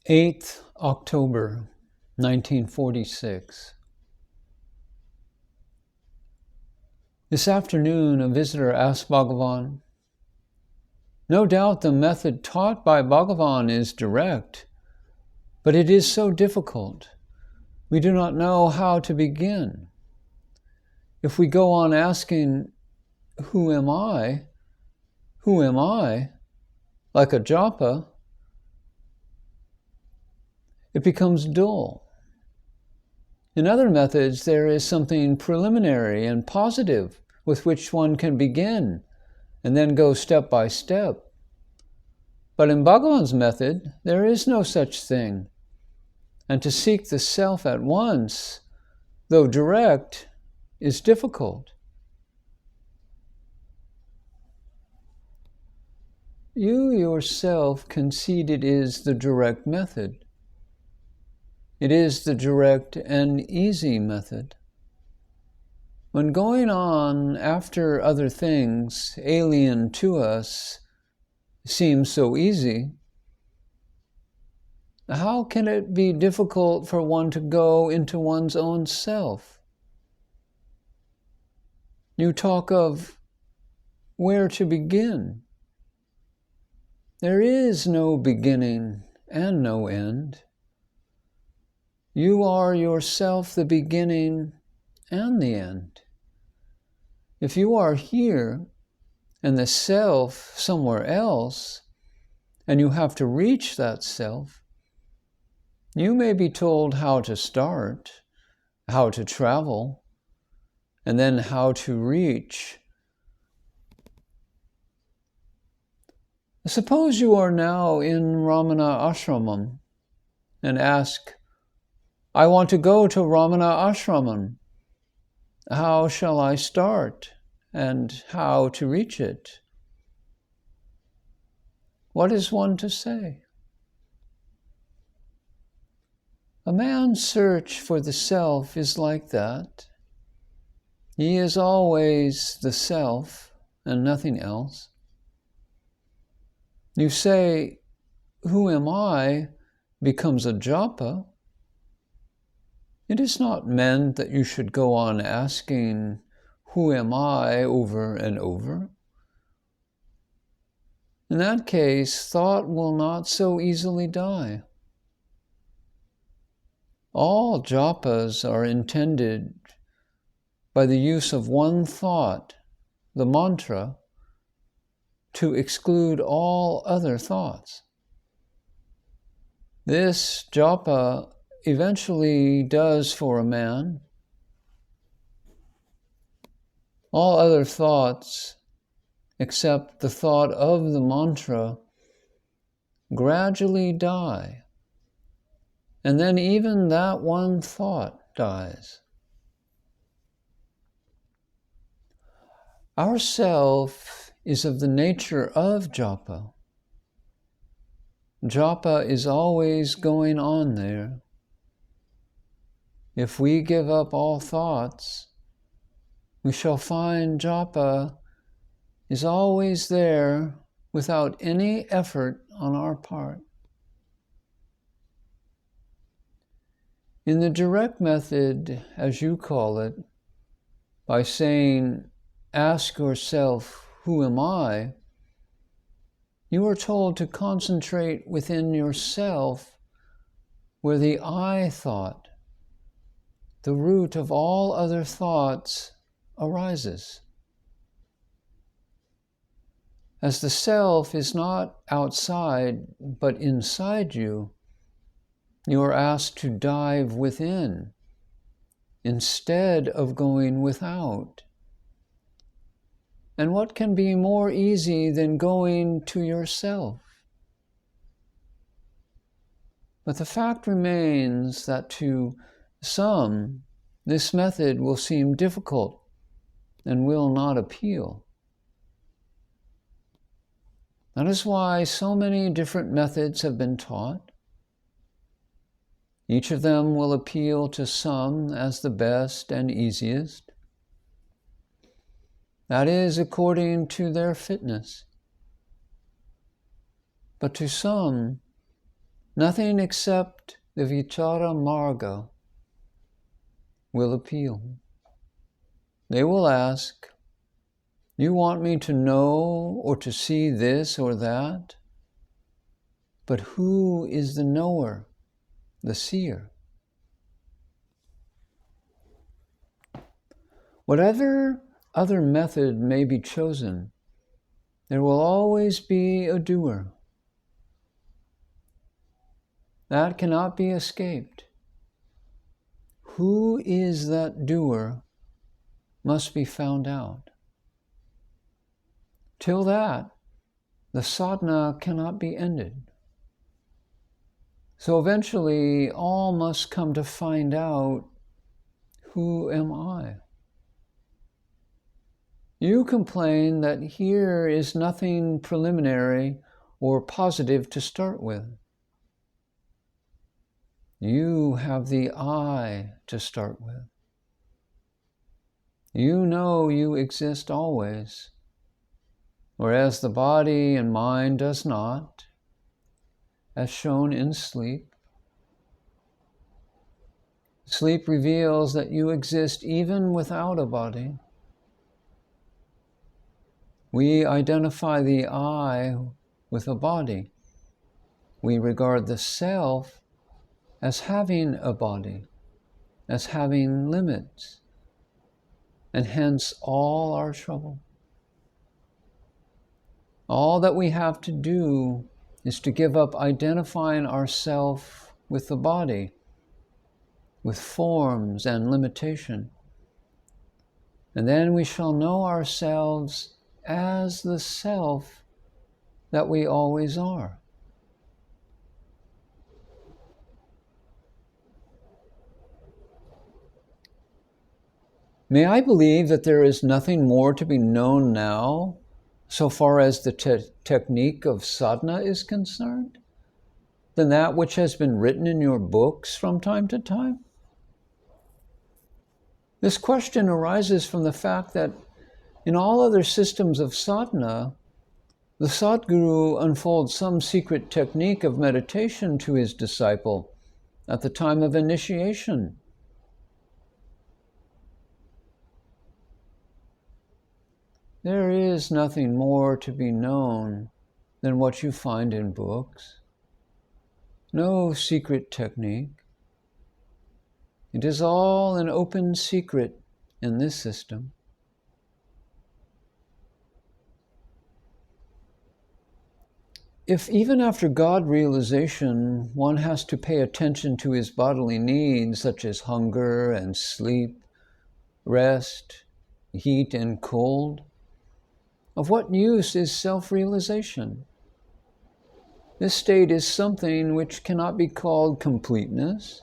8th October 1946. This afternoon, a visitor asked Bhagavan, "No doubt the method taught by Bhagavan is direct, but it is so difficult. We do not know how to begin. If we go on asking, 'Who am I? Who am I?' like a japa, it becomes dull. In other methods, there is something preliminary and positive with which one can begin and then go step by step. But in Bhagavan's method, there is no such thing. And to seek the self at once, though direct, is difficult." You yourself concede it is the direct method. It is the direct and easy method. When going on after other things alien to us seems so easy, how can it be difficult for one to go into one's own self? You talk of where to begin. There is no beginning and no end. You are yourself the beginning and the end. If you are here and the self somewhere else, and you have to reach that self, you may be told how to start, how to travel, and then how to reach. Suppose you are now in Ramanasramam and ask, "I want to go to Ramanasramam. How shall I start and how to reach it?" What is one to say? A man's search for the self is like that. He is always the self and nothing else. You say, "Who am I?" becomes a japa. It is not meant that you should go on asking, "Who am I?" over and over. In that case, thought will not so easily die. All japas are intended by the use of one thought, the mantra, to exclude all other thoughts. This japa eventually does for a man. All other thoughts, except the thought of the mantra, gradually die. And then even that one thought dies. Our self is of the nature of japa. Japa is always going on there. If we give up all thoughts, we shall find japa is always there without any effort on our part. In the direct method, as you call it, by saying, "Ask yourself, 'Who am I?' you are told to concentrate within yourself where the I thought, the root of all other thoughts, arises. As the self is not outside but inside you, you are asked to dive within instead of going without. And what can be more easy than going to yourself? But the fact remains that to some, this method will seem difficult and will not appeal. That is why so many different methods have been taught. Each of them will appeal to some as the best and easiest. That is according to their fitness. But to some, Nothing except the Vichara Marga will appeal. They will ask, you want me to know or to see this or that? But who is the knower, the seer? Whatever other method may be chosen, there will always be a doer. That cannot be escaped. Who is that doer must be found out. Till that, the sadhana cannot be ended. So eventually, all must come to find out, who am I? You complain that here is nothing preliminary or positive to start with. You have the I to start with. You know you exist always, whereas the body and mind does not, as shown in sleep. Sleep reveals that you exist even without a body. We identify the I with a body. We regard the self as having a body, as having limits, and hence all our trouble. All that we have to do is to give up identifying ourself with the body, with forms and limitation. And then we shall know ourselves as the self that we always are. May I believe that there is nothing more to be known now, so far as the technique of sadhana is concerned, than that which has been written in your books from time to time? This question arises from the fact that in all other systems of sadhana, the Sadguru unfolds some secret technique of meditation to his disciple at the time of initiation. There is nothing more to be known than what you find in books. No secret technique. It is all an open secret in this system. If even after God realization one has to pay attention to his bodily needs, such as hunger and sleep, rest, heat and cold, of what use is self-realization? This state is something which cannot be called completeness.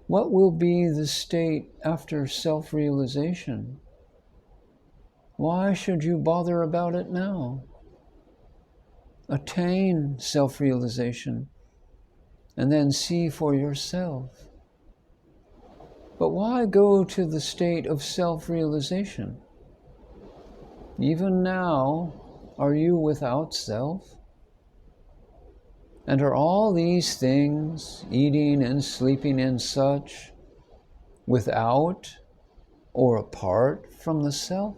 What will be the state after self-realization? Why should you bother about it now? Attain self-realization and then see for yourself. But why go to the state of self-realization? Even now, are you without self? And are all these things, eating and sleeping and such, without or apart from the self?